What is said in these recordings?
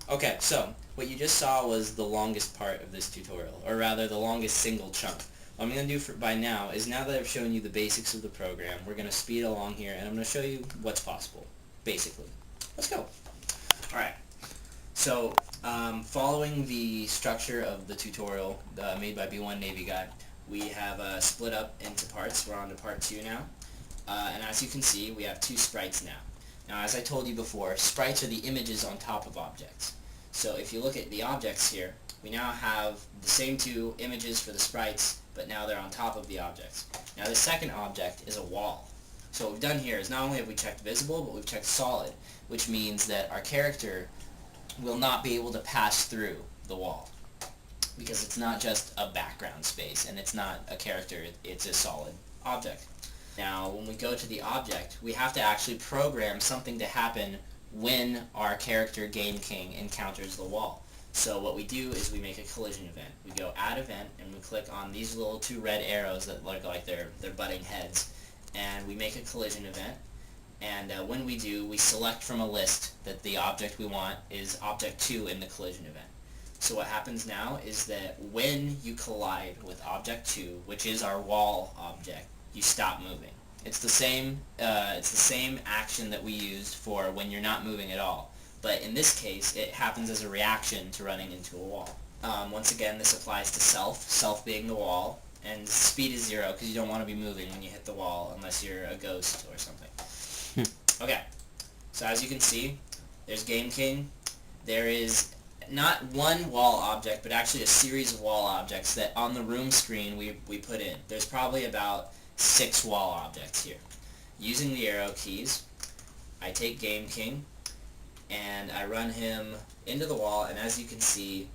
Okay, so what you just saw was the longest part of this tutorial, or rather the longest single chunk. What I'm going to do by now is, now that I've shown you the basics of the program, we're going to speed along here and I'm going to show you what's possible, basically. Let's go. Alright, so following the structure of the tutorial made by B1 Navy Guy, we have split up into parts. We're on to part 2 now. And as you can see, we have 2 sprites now. Now, as I told you before, sprites are the images on top of objects. So if you look at the objects here, we now have the same 2 images for the sprites, but now they're on top of the objects. Now the second object is a wall. So what we've done here is not only have we checked visible, but we've checked solid, which means that our character will not be able to pass through the wall, because it's not just a background space, and it's not a character, it's a solid object. Now, when we go to the object, we have to actually program something to happen when our character Game King encounters the wall. So what we do is we make a collision event. We go add event, and we click on these little 2 red arrows that look like they're butting heads, and we make a collision event. And when we do, we select from a list that the object we want is object 2 in the collision event. So what happens now is that when you collide with object 2, which is our wall object, you stop moving. It's the same action that we used for when you're not moving at all. But in this case, it happens as a reaction to running into a wall. Once again, this applies to self being the wall, and speed is 0 because you don't want to be moving when you hit the wall unless you're a ghost or something. Okay, so as you can see, there's Game King. There is not one wall object, but actually a series of wall objects that on the room screen we put in. There's probably about 6 wall objects here. Using the arrow keys, I take Game King and I run him into the wall, and as you can see,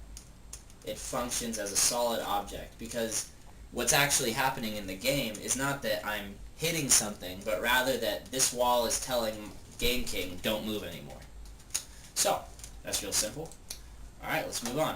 it functions as a solid object, because what's actually happening in the game is not that I'm hitting something, but rather that this wall is telling Game King, don't move anymore. So, that's real simple. Alright, let's move on.